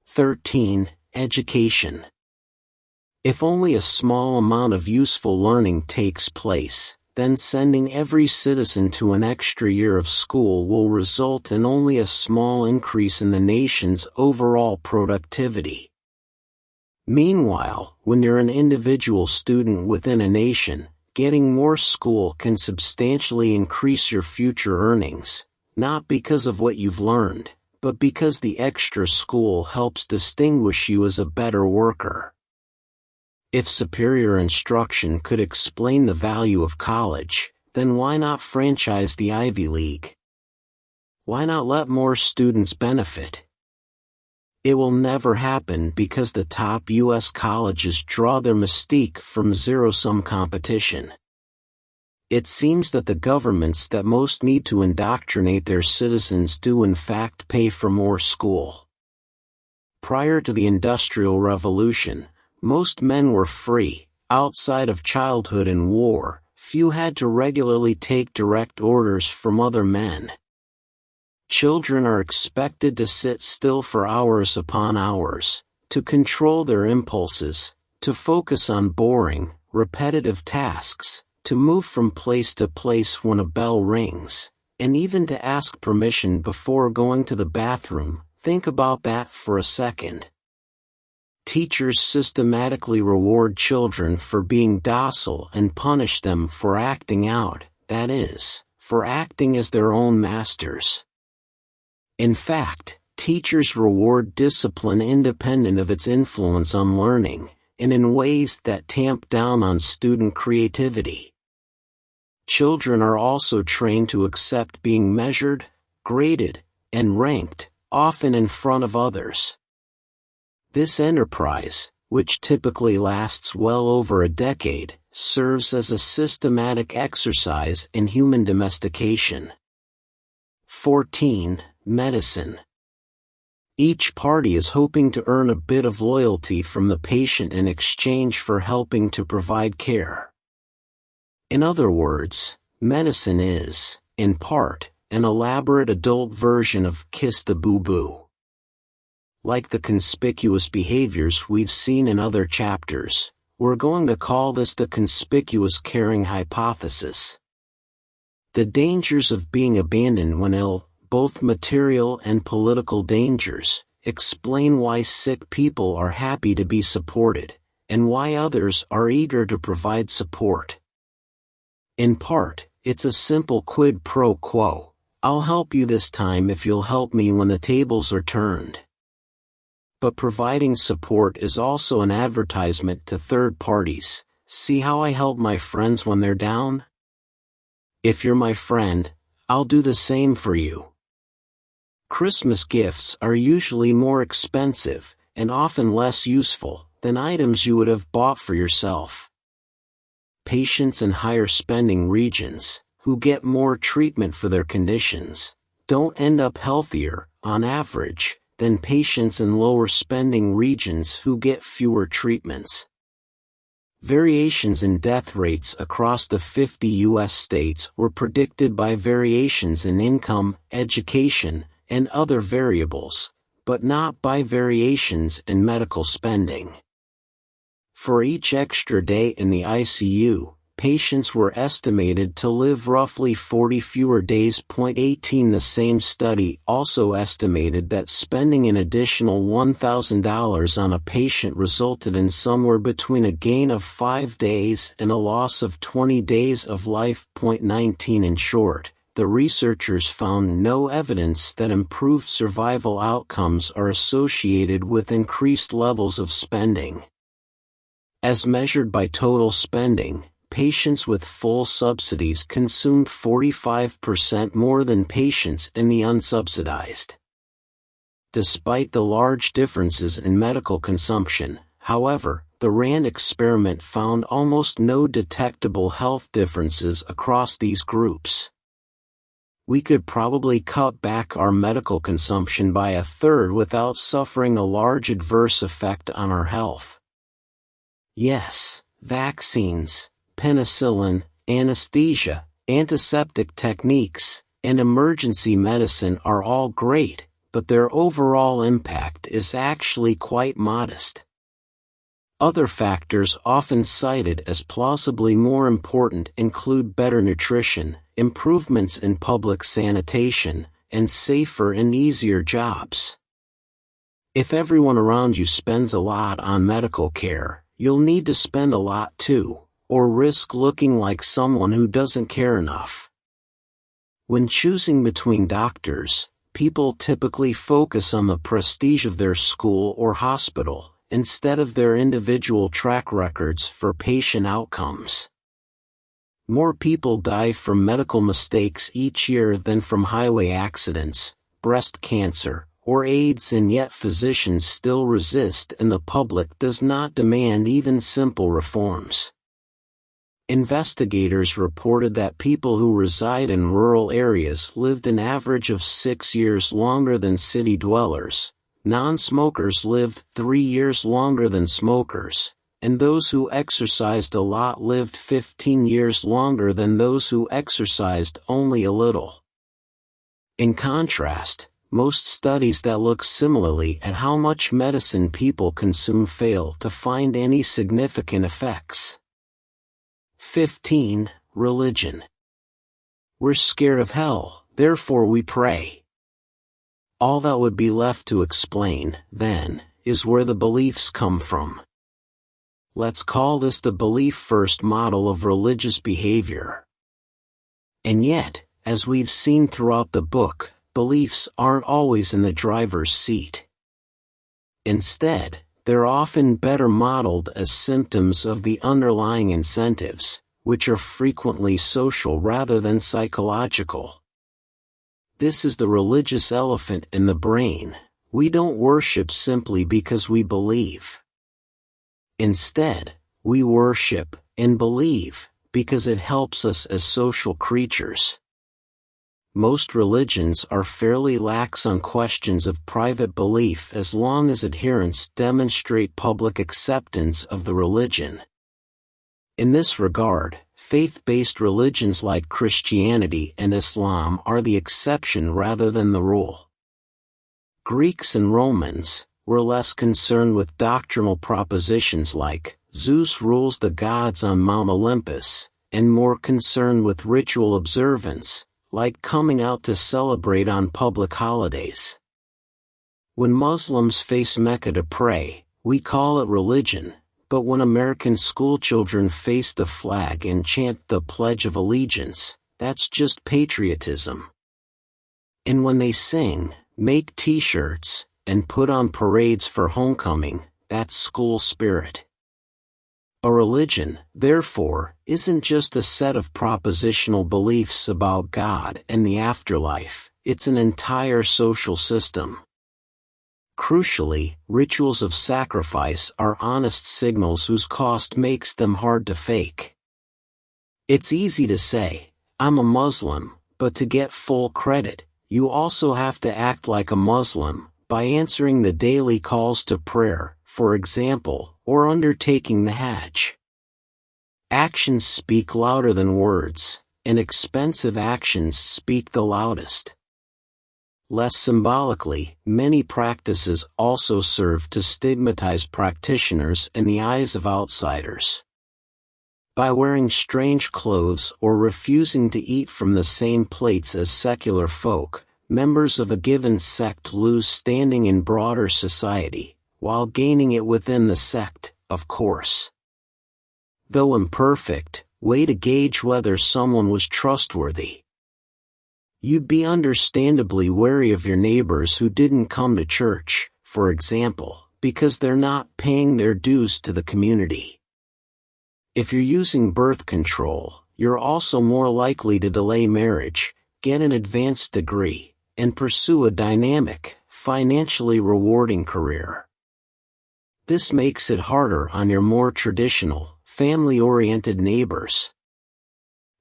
S1: 13. Education. If only a small amount of useful learning takes place, then sending every citizen to an extra year of school will result in only a small increase in the nation's overall productivity. Meanwhile, when you're an individual student within a nation, getting more school can substantially increase your future earnings, not because of what you've learned, but because the extra school helps distinguish you as a better worker. If superior instruction could explain the value of college, then why not franchise the Ivy League? Why not let more students benefit? It will never happen because the top U.S. colleges draw their mystique from zero-sum competition. It seems that the governments that most need to indoctrinate their citizens do in fact pay for more school. Prior to the Industrial Revolution, most men were free. Outside of childhood and war, few had to regularly take direct orders from other men. Children are expected to sit still for hours upon hours, to control their impulses, to focus on boring, repetitive tasks, to move from place to place when a bell rings, and even to ask permission before going to the bathroom. Think about that for a second. Teachers systematically reward children for being docile and punish them for acting out, that is, for acting as their own masters. In fact, teachers reward discipline independent of its influence on learning, and in ways that tamp down on student creativity. Children are also trained to accept being measured, graded, and ranked, often in front of others. This enterprise, which typically lasts well over a decade, serves as a systematic exercise in human domestication. 14. Medicine. Each party is hoping to earn a bit of loyalty from the patient in exchange for helping to provide care. In other words, medicine is, in part, an elaborate adult version of Kiss the Boo-Boo. Like the conspicuous behaviors we've seen in other chapters, we're going to call this the conspicuous caring hypothesis. The dangers of being abandoned when ill, both material and political dangers, explain why sick people are happy to be supported, and why others are eager to provide support. In part, it's a simple quid pro quo. I'll help you this time if you'll help me when the tables are turned. But providing support is also an advertisement to third parties, see how I help my friends when they're down? If you're my friend, I'll do the same for you. Christmas gifts are usually more expensive, and often less useful, than items you would have bought for yourself. Patients in higher spending regions, who get more treatment for their conditions, don't end up healthier, on average, than patients in lower spending regions who get fewer treatments. Variations in death rates across the 50 U.S. states were predicted by variations in income, education, and other variables, but not by variations in medical spending. For each extra day in the ICU, patients were estimated to live roughly 40 fewer days. 18 The same study also estimated that spending an additional $1,000 on a patient resulted in somewhere between a gain of 5 days and a loss of 20 days of life. 19 In short, the researchers found no evidence that improved survival outcomes are associated with increased levels of spending. As measured by total spending, patients with full subsidies consumed 45% more than patients in the unsubsidized. Despite the large differences in medical consumption, however, the RAND experiment found almost no detectable health differences across these groups. We could probably cut back our medical consumption by a third without suffering a large adverse effect on our health. Yes, vaccines, penicillin, anesthesia, antiseptic techniques, and emergency medicine are all great, but their overall impact is actually quite modest. Other factors often cited as plausibly more important include better nutrition, improvements in public sanitation, and safer and easier jobs. If everyone around you spends a lot on medical care, you'll need to spend a lot too, or risk looking like someone who doesn't care enough. When choosing between doctors, people typically focus on the prestige of their school or hospital, instead of their individual track records for patient outcomes. More people die from medical mistakes each year than from highway accidents, breast cancer, or AIDS, and yet physicians still resist and the public does not demand even simple reforms. Investigators reported that people who reside in rural areas lived an average of 6 years longer than city dwellers, non-smokers lived 3 years longer than smokers, and those who exercised a lot lived 15 years longer than those who exercised only a little. In contrast, most studies that look similarly at how much medicine people consume fail to find any significant effects. 15. Religion. We're scared of hell, therefore we pray. All that would be left to explain, then, is where the beliefs come from. Let's call this the belief-first model of religious behavior. And yet, as we've seen throughout the book, beliefs aren't always in the driver's seat. Instead, they're often better modeled as symptoms of the underlying incentives, which are frequently social rather than psychological. This is the religious elephant in the brain. We don't worship simply because we believe. Instead, we worship and believe because it helps us as social creatures. Most religions are fairly lax on questions of private belief as long as adherents demonstrate public acceptance of the religion. In this regard, faith-based religions like Christianity and Islam are the exception rather than the rule. Greeks and Romans were less concerned with doctrinal propositions like Zeus rules the gods on Mount Olympus, and more concerned with ritual observance, like coming out to celebrate on public holidays. When Muslims face Mecca to pray, we call it religion, but when American schoolchildren face the flag and chant the Pledge of Allegiance, that's just patriotism. And when they sing, make t-shirts, and put on parades for homecoming, that's school spirit. A religion, therefore, isn't just a set of propositional beliefs about God and the afterlife, it's an entire social system. Crucially, rituals of sacrifice are honest signals whose cost makes them hard to fake. It's easy to say, "I'm a Muslim," but to get full credit, you also have to act like a Muslim, by answering the daily calls to prayer, for example, or undertaking the Hajj. Actions speak louder than words, and expensive actions speak the loudest. Less symbolically, many practices also serve to stigmatize practitioners in the eyes of outsiders. By wearing strange clothes or refusing to eat from the same plates as secular folk, members of a given sect lose standing in broader society, while gaining it within the sect, of course. Though imperfect, way to gauge whether someone was trustworthy. You'd be understandably wary of your neighbors who didn't come to church, for example, because they're not paying their dues to the community. If you're using birth control, you're also more likely to delay marriage, get an advanced degree, and pursue a dynamic, financially rewarding career. This makes it harder on your more traditional, family-oriented neighbors.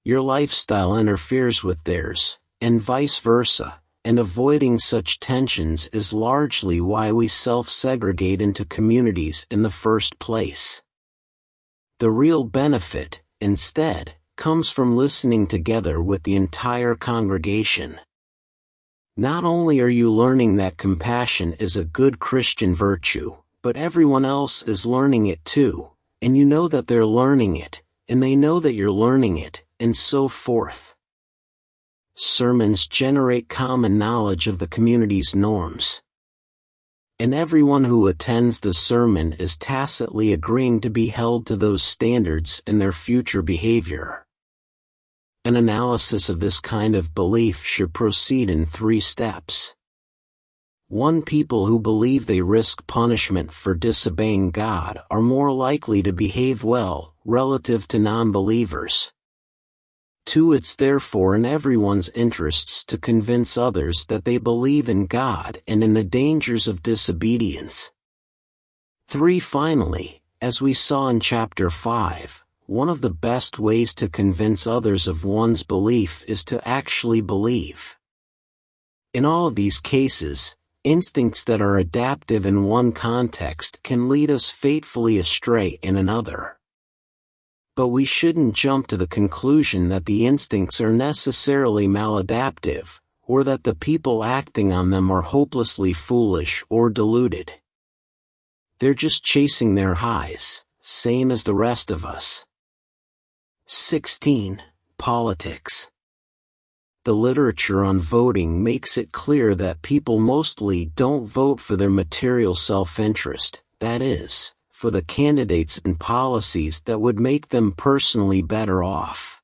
S1: Your lifestyle interferes with theirs, and vice versa, and avoiding such tensions is largely why we self-segregate into communities in the first place. The real benefit, instead, comes from listening together with the entire congregation. Not only are you learning that compassion is a good Christian virtue, but everyone else is learning it too, and you know that they're learning it, and they know that you're learning it, and so forth. Sermons generate common knowledge of the community's norms. And everyone who attends the sermon is tacitly agreeing to be held to those standards in their future behavior. An analysis of this kind of belief should proceed in 3 steps. 1. People who believe they risk punishment for disobeying God are more likely to behave well, relative to non-believers. 2. It's therefore in everyone's interests to convince others that they believe in God and in the dangers of disobedience. 3. Finally, as we saw in Chapter 5, one of the best ways to convince others of one's belief is to actually believe. In all of these cases, instincts that are adaptive in one context can lead us fatefully astray in another. But we shouldn't jump to the conclusion that the instincts are necessarily maladaptive, or that the people acting on them are hopelessly foolish or deluded. They're just chasing their highs, same as the rest of us. 16. Politics. The literature on voting makes it clear that people mostly don't vote for their material self-interest, that is, for the candidates and policies that would make them personally better off.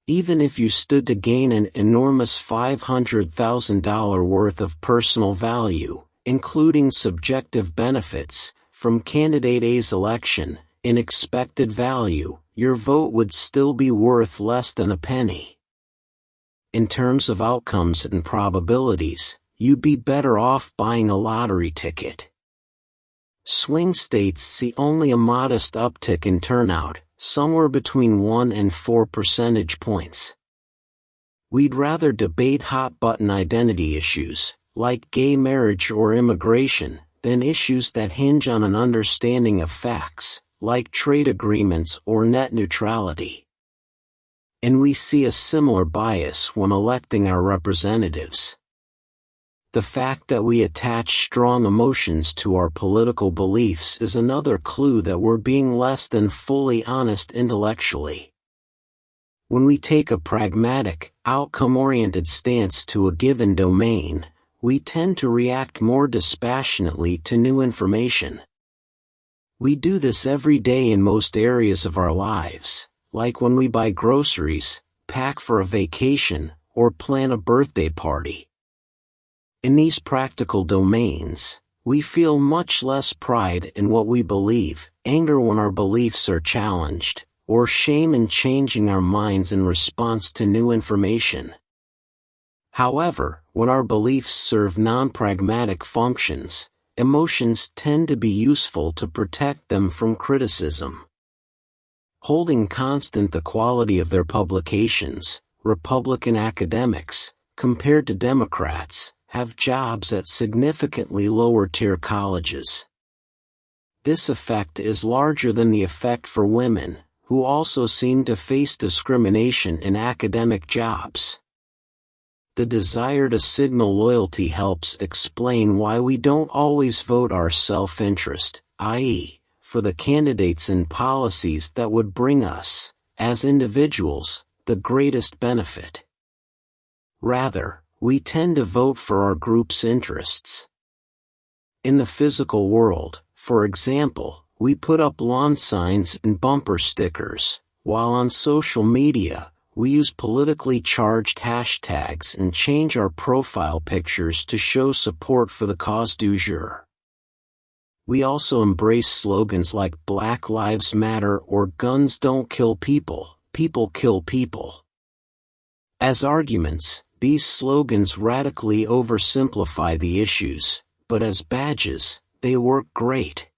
S1: Even if you stood to gain an enormous $500,000 worth of personal value, including subjective benefits, from candidate A's election, in expected value, your vote would still be worth less than a penny. In terms of outcomes and probabilities, you'd be better off buying a lottery ticket. Swing states see only a modest uptick in turnout, somewhere between 1 and 4 percentage points. We'd rather debate hot-button identity issues, like gay marriage or immigration, than issues that hinge on an understanding of facts, like trade agreements or net neutrality. And we see a similar bias when electing our representatives. The fact that we attach strong emotions to our political beliefs is another clue that we're being less than fully honest intellectually. When we take a pragmatic, outcome-oriented stance to a given domain, we tend to react more dispassionately to new information. We do this every day in most areas of our lives, like when we buy groceries, pack for a vacation, or plan a birthday party. In these practical domains, we feel much less pride in what we believe, anger when our beliefs are challenged, or shame in changing our minds in response to new information. However, when our beliefs serve non-pragmatic functions, emotions tend to be useful to protect them from criticism. Holding constant the quality of their publications, Republican academics, compared to Democrats, have jobs at significantly lower-tier colleges. This effect is larger than the effect for women, who also seem to face discrimination in academic jobs. The desire to signal loyalty helps explain why we don't always vote our self-interest, i.e., for the candidates and policies that would bring us, as individuals, the greatest benefit. Rather, we tend to vote for our group's interests. In the physical world, for example, we put up lawn signs and bumper stickers, while on social media, we use politically charged hashtags and change our profile pictures to show support for the cause du jour. We also embrace slogans like Black Lives Matter or Guns Don't Kill People, People Kill People. As arguments, these slogans radically oversimplify the issues, but as badges, they work great.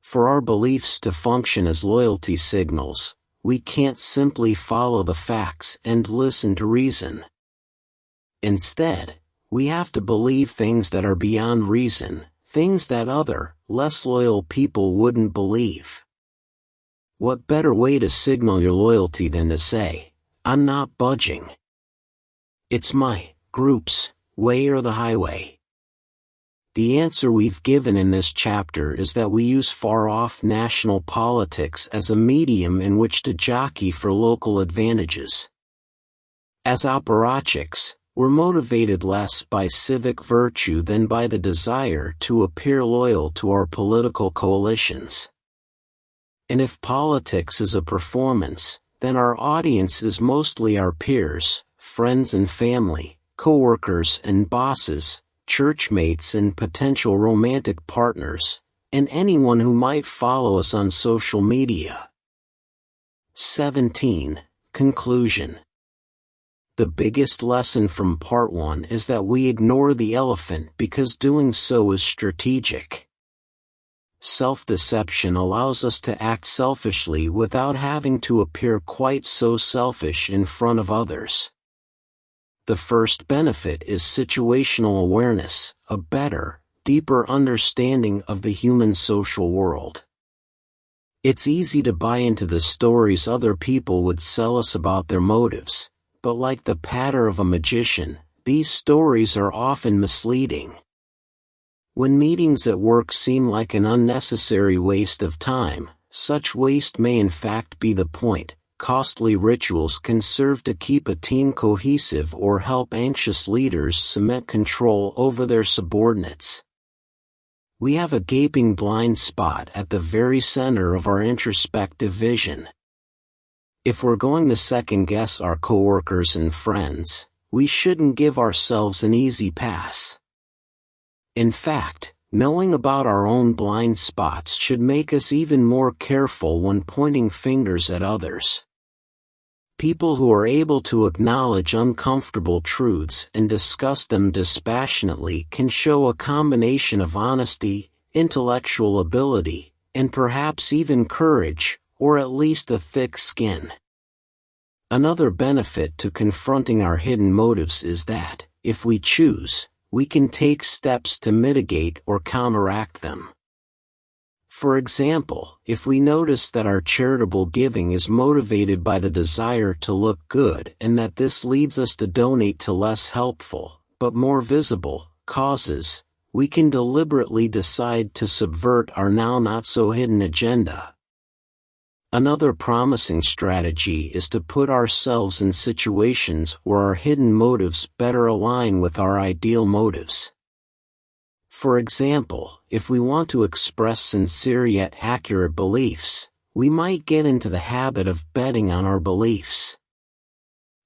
S1: For our beliefs to function as loyalty signals, we can't simply follow the facts and listen to reason. Instead, we have to believe things that are beyond reason, things that other, less loyal people wouldn't believe. What better way to signal your loyalty than to say, "I'm not budging. It's my group's way or the highway." The answer we've given in this chapter is that we use far-off national politics as a medium in which to jockey for local advantages. As apparatchiks, we're motivated less by civic virtue than by the desire to appear loyal to our political coalitions. And if politics is a performance, then our audience is mostly our peers, friends and family, co-workers and bosses, churchmates and potential romantic partners, and anyone who might follow us on social media. 17. Conclusion. The biggest lesson from Part 1 is that we ignore the elephant because doing so is strategic. Self-deception allows us to act selfishly without having to appear quite so selfish in front of others. The first benefit is situational awareness, a better, deeper understanding of the human social world. It's easy to buy into the stories other people would sell us about their motives, but like the patter of a magician, these stories are often misleading. When meetings at work seem like an unnecessary waste of time, such waste may in fact be the point. Costly rituals can serve to keep a team cohesive or help anxious leaders cement control over their subordinates. We have a gaping blind spot at the very center of our introspective vision. If we're going to second-guess our coworkers and friends, we shouldn't give ourselves an easy pass. In fact, knowing about our own blind spots should make us even more careful when pointing fingers at others. People who are able to acknowledge uncomfortable truths and discuss them dispassionately can show a combination of honesty, intellectual ability, and perhaps even courage, or at least a thick skin. Another benefit to confronting our hidden motives is that, if we choose, we can take steps to mitigate or counteract them. For example, if we notice that our charitable giving is motivated by the desire to look good and that this leads us to donate to less helpful, but more visible, causes, we can deliberately decide to subvert our now not-so-hidden agenda. Another promising strategy is to put ourselves in situations where our hidden motives better align with our ideal motives. For example, if we want to express sincere yet accurate beliefs, we might get into the habit of betting on our beliefs.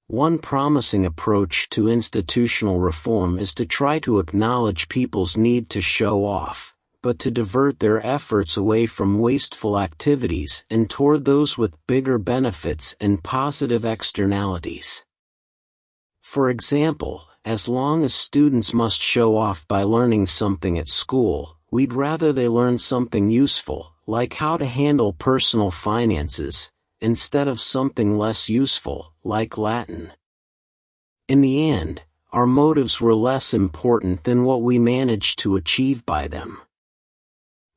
S1: One promising approach to institutional reform is to try to acknowledge people's need to show off, but to divert their efforts away from wasteful activities and toward those with bigger benefits and positive externalities. For example, as long as students must show off by learning something at school, we'd rather they learn something useful, like how to handle personal finances, instead of something less useful, like Latin. In the end, our motives were less important than what we managed to achieve by them.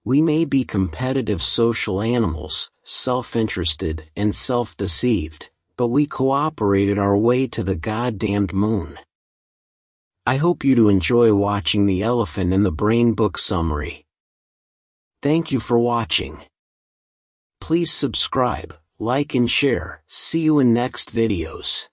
S1: We may be competitive social animals, self-interested and self-deceived, but we cooperated our way to the goddamned moon. I hope you do enjoy watching The Elephant in the Brain book summary. Thank you for watching. Please subscribe, like and share. See you in next videos.